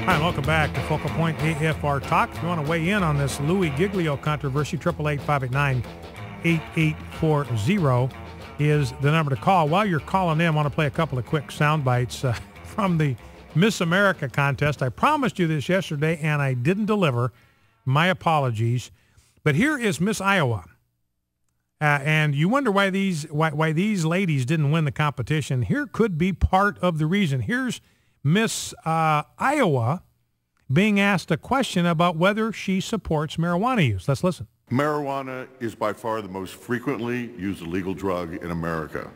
Hi, and welcome back to Focal Point AFR Talk. If you want to weigh in on this Louis Giglio controversy, 888-589-8840 is the number to call. While you're calling in, I want to play a couple of quick sound bites from the Miss America contest. I promised you this yesterday, and I didn't deliver. My apologies. But here is Miss Iowa. And you wonder why these ladies didn't win the competition. Here could be part of the reason. Here's Miss Iowa being asked a question about whether she supports marijuana use. Let's listen. Marijuana is by far the most frequently used illegal drug in America.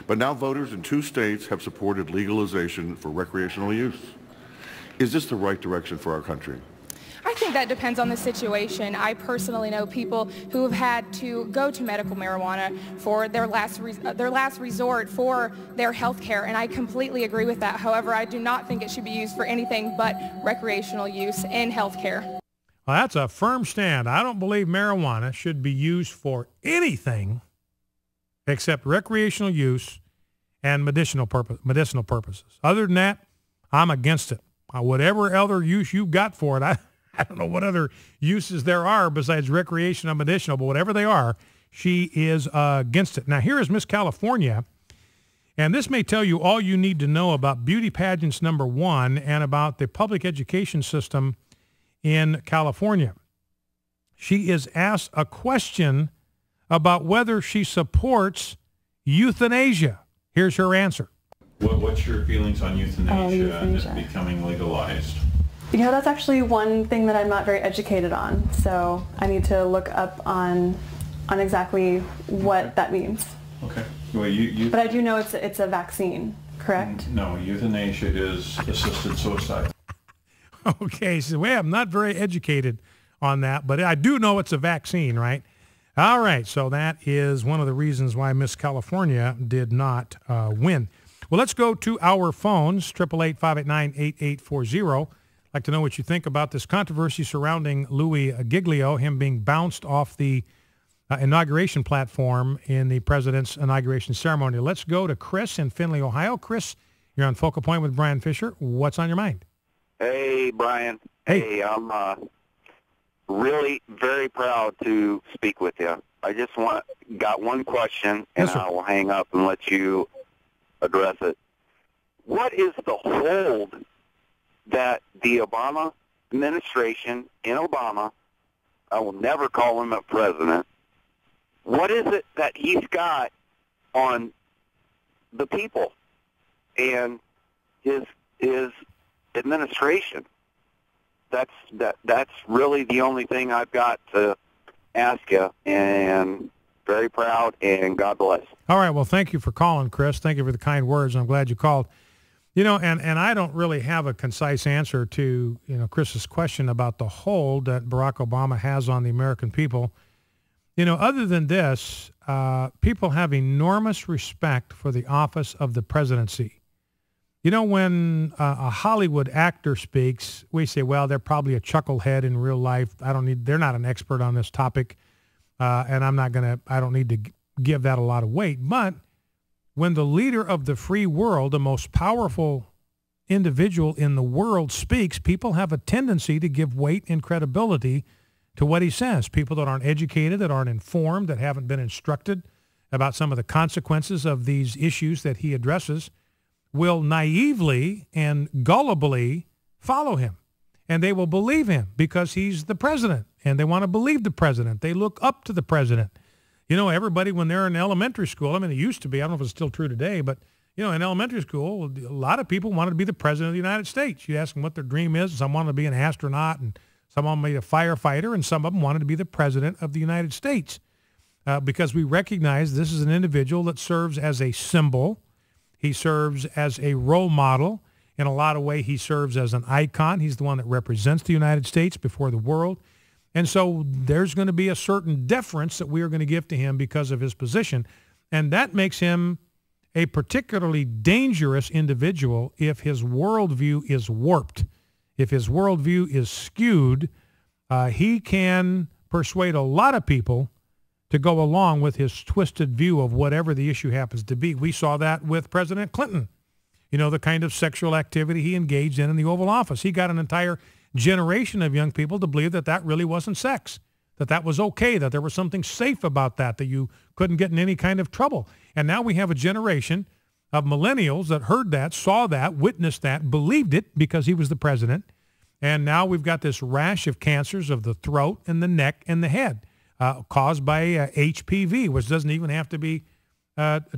But now voters in 2 states have supported legalization for recreational use. Is this the right direction for our country? I think that depends on the situation. I personally know people who have had to go to medical marijuana for their last resort for their health care, and I completely agree with that. However, I do not think it should be used for anything but recreational use in health care. Well, that's a firm stand. I don't believe marijuana should be used for anything except recreational use and medicinal purposes. Other than that, I'm against it. Whatever other use you've got for it, I don't know what other uses there are besides recreation and medicinal, but whatever they are, she is against it. Now, here is Miss California, and this may tell you all you need to know about beauty pageants #1 and about the public education system in California. She is asked a question about whether she supports euthanasia. Here's her answer. What's your feelings on euthanasia and it becoming legalized? You know, that's actually one thing that I'm not very educated on, so I need to look up on exactly what that means. Okay. Well, but I do know it's a vaccine, correct? No, euthanasia is assisted suicide. Okay, so I'm not very educated on that, but I do know it's a vaccine, right? All right, so that is one of the reasons why Miss California did not win. Well, let's go to our phones, 888-589-8840. I'd like to know what you think about this controversy surrounding Louis Giglio, him being bounced off the inauguration platform in the president's inauguration ceremony. Let's go to Chris in Findlay, Ohio. Chris, you're on Focal Point with Brian Fisher. What's on your mind? Hey, Brian. Hey, I'm really very proud to speak with you. I just got one question, and yes, I will hang up and let you address it. What is the hold that the Obama administration in Obama, I will never call him a president, what is it that he's got on the people and his administration? That's really the only thing I've got to ask you, and very proud, and God bless. All right, well, thank you for calling, Chris. Thank you for the kind words. I'm glad you called. You know, and I don't really have a concise answer to, Chris's question about the hold that Barack Obama has on the American people. Other than this, people have enormous respect for the office of the presidency. When a Hollywood actor speaks, we say, well, they're probably a chucklehead in real life. They're not an expert on this topic, and I don't need to give that a lot of weight. But when the leader of the free world, the most powerful individual in the world, speaks, people have a tendency to give weight and credibility to what he says. People that aren't educated, that aren't informed, that haven't been instructed about some of the consequences of these issues that he addresses will naively and gullibly follow him. And they will believe him because he's the president, and they want to believe the president. They look up to the president. Everybody, when they're in elementary school, it used to be, I don't know if it's still true today, but, in elementary school, a lot of people wanted to be the president of the United States. You ask them what their dream is. Some wanted to be an astronaut, and some wanted to be a firefighter, and some of them wanted to be the president of the United States because we recognize this is an individual that serves as a symbol. He serves as a role model. In a lot of ways, he serves as an icon. He's the one that represents the United States before the world. And so there's going to be a certain deference that we are going to give to him because of his position. And that makes him a particularly dangerous individual if his worldview is warped. If his worldview is skewed, he can persuade a lot of people to go along with his twisted view of whatever the issue happens to be. We saw that with President Clinton. the kind of sexual activity he engaged in the Oval Office. He got an entire generation of young people to believe that that really wasn't sex, that that was okay, that there was something safe about that, that you couldn't get in any kind of trouble. And now we have a generation of millennials that heard that, saw that, witnessed that, believed it because he was the president. And now we've got this rash of cancers of the throat and the neck and the head caused by HPV, which doesn't even have to be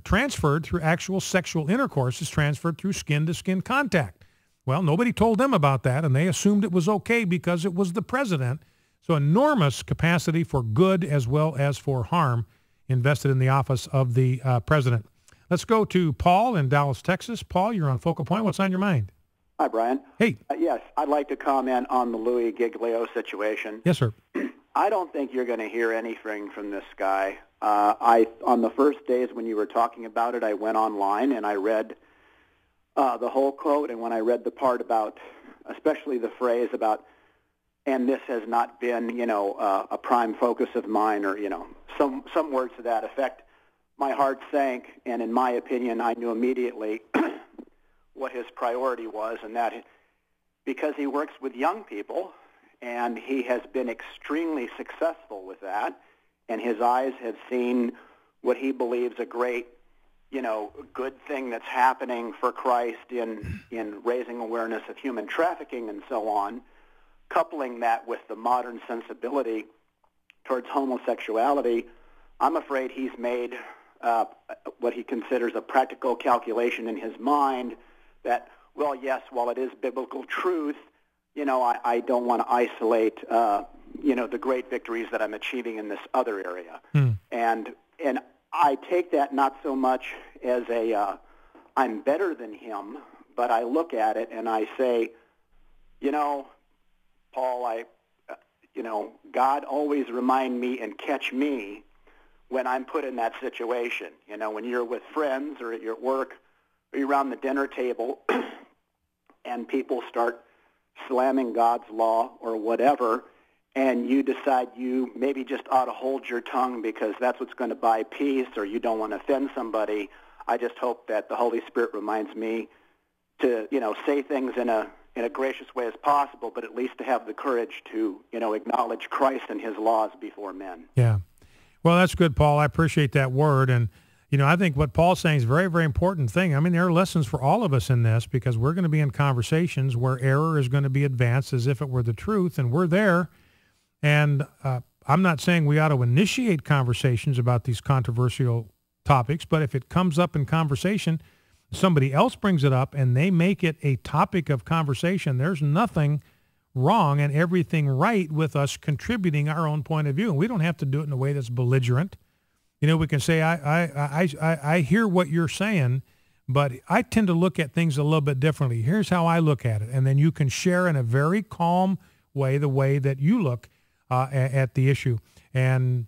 transferred through actual sexual intercourse. It's transferred through skin-to-skin contact. Well, nobody told them about that, and they assumed it was okay because it was the president. So enormous capacity for good as well as for harm invested in the office of the president. Let's go to Paul in Dallas, Texas. Paul, you're on Focal Point. What's on your mind? Hi, Brian. Hey. Yes, I'd like to comment on the Louis Giglio situation. Yes, sir. I don't think you're going to hear anything from this guy. On the first days when you were talking about it, I went online and I read the whole quote, and when I read the part about, especially the phrase about, and this has not been, a prime focus of mine, or, some words to that effect, my heart sank, and in my opinion, I knew immediately what his priority was, and that because he works with young people, and he has been extremely successful with that, and his eyes have seen what he believes a great, good thing that's happening for Christ in raising awareness of human trafficking and so on, coupling that with the modern sensibility towards homosexuality. I'm afraid he's made what he considers a practical calculation in his mind that, well, yes, while it is biblical truth, I don't want to isolate, the great victories that I'm achieving in this other area. And I take that not so much as I'm better than him, but I look at it and I say, Paul, God always remind me and catch me when I'm put in that situation. When you're with friends or at your work or you're around the dinner table and people start slamming God's law or whatever, and you decide you maybe just ought to hold your tongue because that's what's going to buy peace, or you don't want to offend somebody, I just hope that the Holy Spirit reminds me to, say things in a gracious way as possible, but at least to have the courage to, acknowledge Christ and his laws before men. Yeah. Well, that's good, Paul. I appreciate that word. And, I think what Paul's saying is a very, very important thing. I mean, there are lessons for all of us in this because we're going to be in conversations where error is going to be advanced as if it were the truth, and we're there. And I'm not saying we ought to initiate conversations about these controversial topics, but if it comes up in conversation, somebody else brings it up and they make it a topic of conversation, there's nothing wrong and everything right with us contributing our own point of view. And we don't have to do it in a way that's belligerent. We can say, I hear what you're saying, but I tend to look at things a little bit differently. Here's how I look at it. And then you can share in a very calm way the way that you look at the issue. And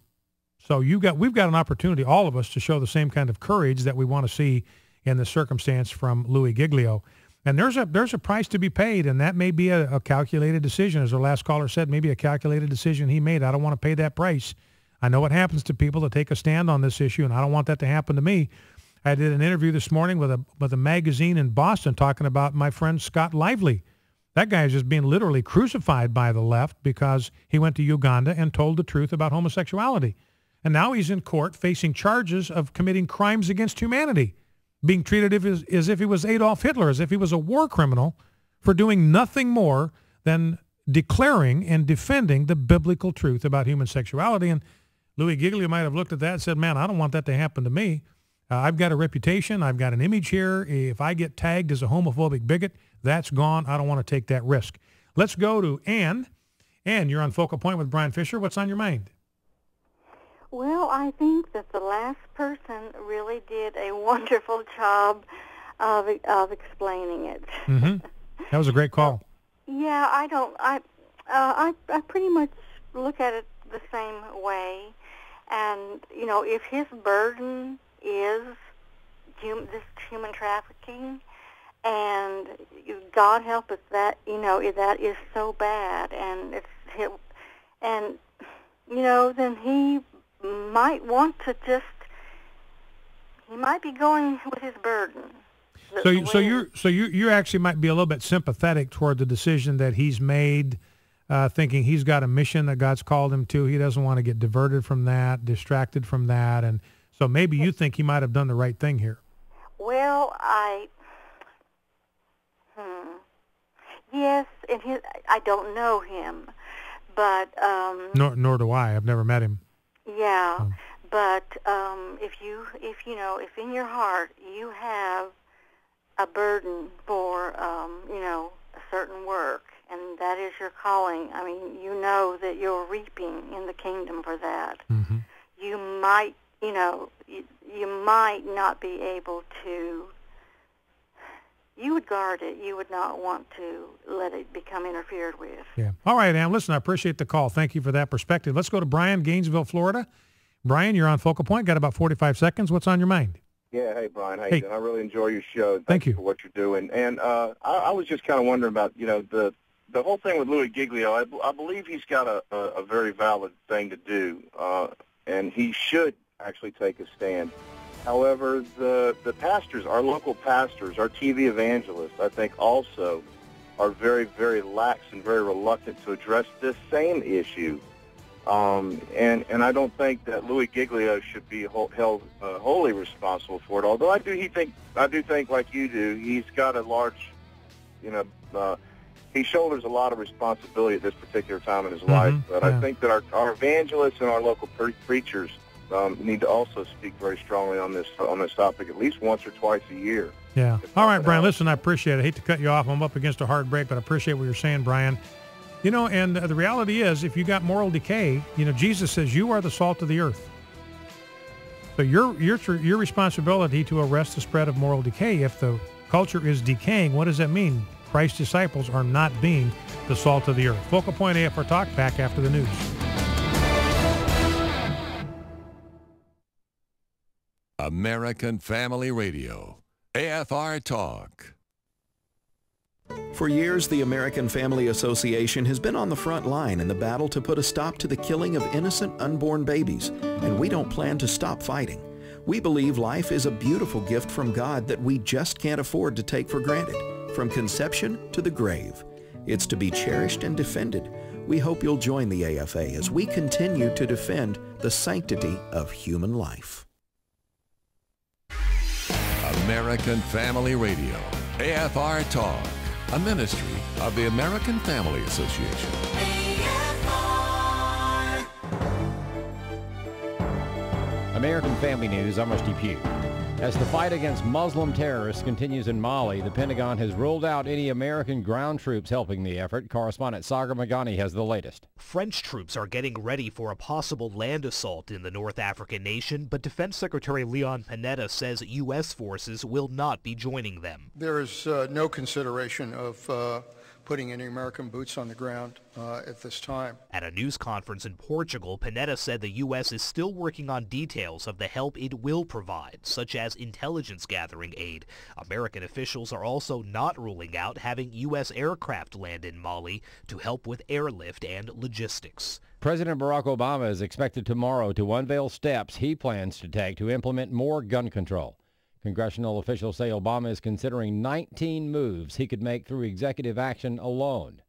so we've got an opportunity, all of us, to show the same kind of courage that we want to see in the circumstance from Louis Giglio. And there's a price to be paid, and that may be a calculated decision. As our last caller said, maybe a calculated decision he made. I don't want to pay that price. I know what happens to people that take a stand on this issue, and I don't want that to happen to me. I did an interview this morning with a magazine in Boston talking about my friend Scott Lively. That guy is just being literally crucified by the left because he went to Uganda and told the truth about homosexuality. And now he's in court facing charges of committing crimes against humanity, being treated as if he was Adolf Hitler, as if he was a war criminal for doing nothing more than declaring and defending the biblical truth about human sexuality. And Louis Giglio might have looked at that and said, man, I don't want that to happen to me. I've got a reputation. I've got an image here. If I get tagged as a homophobic bigot, that's gone. I don't want to take that risk. Let's go to Ann. Ann, you're on Focal Point with Brian Fisher. What's on your mind? Well, I think that the last person really did a wonderful job of explaining it. Mm-hmm. That was a great call. Yeah, I pretty much look at it the same way. And, if his burden is this human trafficking, and God help us, that, that is so bad, and then he might want to he might be going with his burden. So you actually might be a little bit sympathetic toward the decision that he's made, thinking he's got a mission that God's called him to. He doesn't want to get diverted from that, distracted from that, and so maybe you think he might have done the right thing here. Well, yes, and I don't know him, but nor do I. I've never met him. Yeah, but if in your heart you have a burden for a certain work, and that is your calling, I mean, you know that you're reaping in the kingdom for that. Mm-hmm. You might, you might not be able to. You would guard it. You would not want to let it become interfered with. Yeah. All right, Ann. Listen, I appreciate the call. Thank you for that perspective. Let's go to Brian, Gainesville, Florida. Brian, you're on Focal Point. Got about 45 seconds. What's on your mind? Yeah. Hey, Brian. How you doing? I really enjoy your show. Thank you for what you're doing. And I was just kind of wondering about, the whole thing with Louis Giglio. I believe he's got a very valid thing to do, and he should actually take a stand. However, the pastors, our local pastors, our TV evangelists, I think also are very, very lax and very reluctant to address this same issue. And I don't think that Louis Giglio should be held wholly responsible for it. Although I do think like you do, he's got a large, he shoulders a lot of responsibility at this particular time in his life. But I think that our evangelists and our local preachers need to also speak very strongly on this topic at least once or twice a year. Yeah. All right, Brian. Listen, I appreciate it. I hate to cut you off. I'm up against a hard break, but I appreciate what you're saying, Brian. And the reality is, if you got moral decay, Jesus says you are the salt of the earth. So your responsibility to arrest the spread of moral decay. If the culture is decaying, what does that mean? Christ's disciples are not being the salt of the earth. Focal Point AFR Talk, back after the news. American Family Radio, AFR Talk. For years, the American Family Association has been on the front line in the battle to put a stop to the killing of innocent unborn babies, and we don't plan to stop fighting. We believe life is a beautiful gift from God that we just can't afford to take for granted, from conception to the grave. It's to be cherished and defended. We hope you'll join the AFA as we continue to defend the sanctity of human life. American Family Radio, AFR Talk, a ministry of the American Family Association. American Family News, I'm Rusty Pugh. As the fight against Muslim terrorists continues in Mali, the Pentagon has ruled out any American ground troops helping the effort. Correspondent Sagar Magani has the latest. French troops are getting ready for a possible land assault in the North African nation, but Defense Secretary Leon Panetta says U.S. forces will not be joining them. There is no consideration of putting any American boots on the ground at this time. At a news conference in Portugal, Panetta said the U.S. is still working on details of the help it will provide, such as intelligence gathering aid. American officials are also not ruling out having U.S. aircraft land in Mali to help with airlift and logistics. President Barack Obama is expected tomorrow to unveil steps he plans to take to implement more gun control. Congressional officials say Obama is considering 19 moves he could make through executive action alone.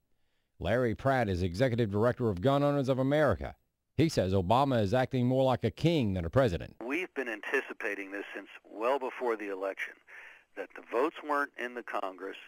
Larry Pratt is executive director of Gun Owners of America. He says Obama is acting more like a king than a president. We've been anticipating this since well before the election, that the votes weren't in the Congress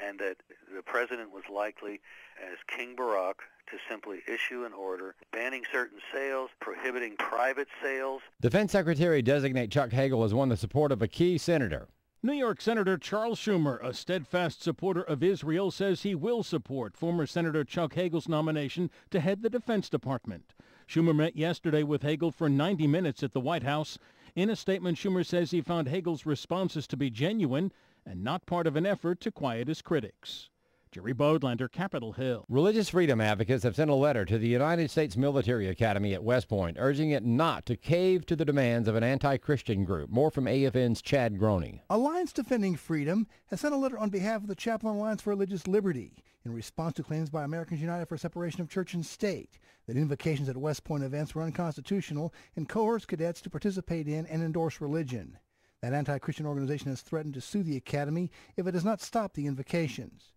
and that the president was likely, as King Barack, to simply issue an order banning certain sales, prohibiting private sales. Defense Secretary-designate Chuck Hagel has won the support of a key senator. New York Senator Charles Schumer, a steadfast supporter of Israel, says he will support former Senator Chuck Hagel's nomination to head the Defense Department. Schumer met yesterday with Hagel for 90 minutes at the White House. In a statement, Schumer says he found Hagel's responses to be genuine and not part of an effort to quiet his critics. Jerry Bodlander, Capitol Hill. Religious freedom advocates have sent a letter to the United States Military Academy at West Point, urging it not to cave to the demands of an anti-Christian group. More from AFN's Chad Groening. Alliance Defending Freedom has sent a letter on behalf of the Chaplain Alliance for Religious Liberty in response to claims by Americans United for Separation of Church and State that invocations at West Point events were unconstitutional and coerced cadets to participate in and endorse religion. That anti-Christian organization has threatened to sue the academy if it does not stop the invocations.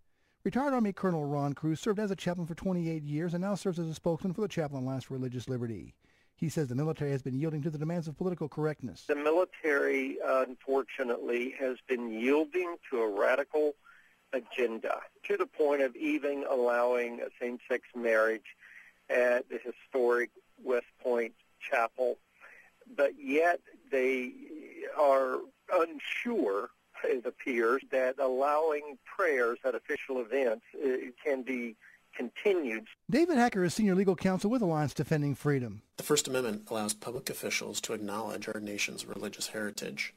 Retired Army Colonel Ron Cruz served as a chaplain for 28 years and now serves as a spokesman for the Chaplain Alliance for Religious Liberty. He says the military has been yielding to the demands of political correctness. The military, unfortunately, has been yielding to a radical agenda to the point of even allowing a same-sex marriage at the historic West Point Chapel. But yet they are unsure, it appears, that allowing prayers at official events can be continued. David Hacker is senior legal counsel with Alliance Defending Freedom. The First Amendment allows public officials to acknowledge our nation's religious heritage.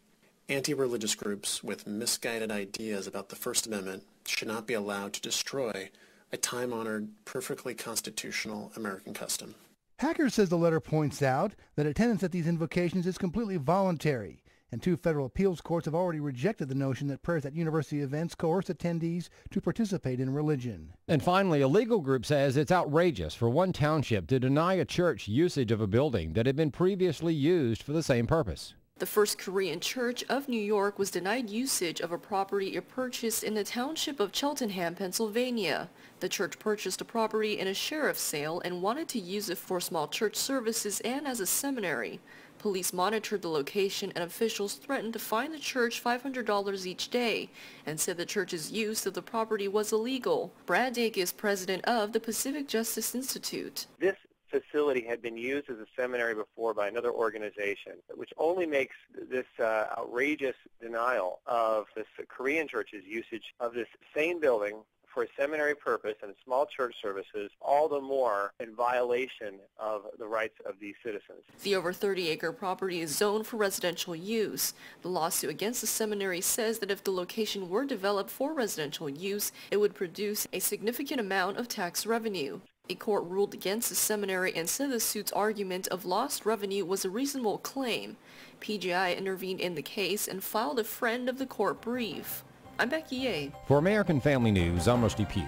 Anti-religious groups with misguided ideas about the First Amendment should not be allowed to destroy a time-honored, perfectly constitutional American custom. Hacker says the letter points out that attendance at these invocations is completely voluntary, and 2 federal appeals courts have already rejected the notion that prayers at university events coerce attendees to participate in religion. And finally, a legal group says it's outrageous for one township to deny a church usage of a building that had been previously used for the same purpose. The First Korean Church of New York was denied usage of a property it purchased in the township of Cheltenham, Pennsylvania. The church purchased a property in a sheriff's sale and wanted to use it for small church services and as a seminary. Police monitored the location and officials threatened to fine the church $500 each day and said the church's use of the property was illegal. Brad Dake is president of the Pacific Justice Institute. This facility had been used as a seminary before by another organization, which only makes this outrageous denial of this Korean church's usage of this same building for a seminary purpose and small church services all the more in violation of the rights of these citizens. The over 30-acre property is zoned for residential use. The lawsuit against the seminary says that if the location were developed for residential use, it would produce a significant amount of tax revenue. A court ruled against the seminary and said the suit's argument of lost revenue was a reasonable claim. PGI intervened in the case and filed a friend of the court brief. I'm Becky Ye. For American Family News, I'm Rusty Pugh.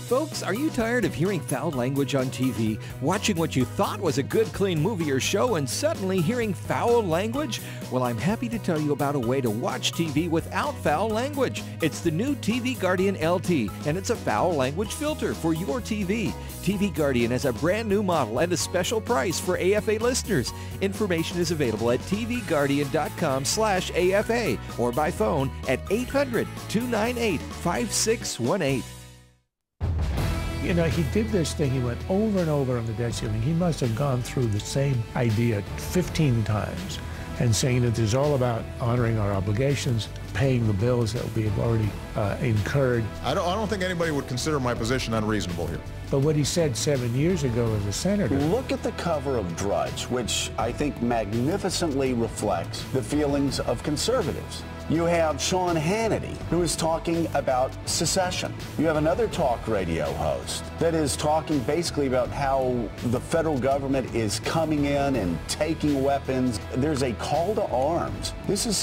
Folks, are you tired of hearing foul language on TV, watching what you thought was a good, clean movie or show, and suddenly hearing foul language? Well, I'm happy to tell you about a way to watch TV without foul language. It's the new TV Guardian LT, and it's a foul language filter for your TV. TV Guardian has a brand new model and a special price for AFA listeners. Information is available at tvguardian.com/AFA or by phone at 800-298-5618. You know, he did this thing. He went over and over on the debt ceiling. He must have gone through the same idea 15 times and saying that it's all about honoring our obligations, paying the bills that we've already incurred. I don't think anybody would consider my position unreasonable here. But what he said 7 years ago as a senator. Look at the cover of Drudge, which I think magnificently reflects the feelings of conservatives. You have Sean Hannity, who is talking about secession. You have another talk radio host that is talking basically about how the federal government is coming in and taking weapons. There's a call to arms. This is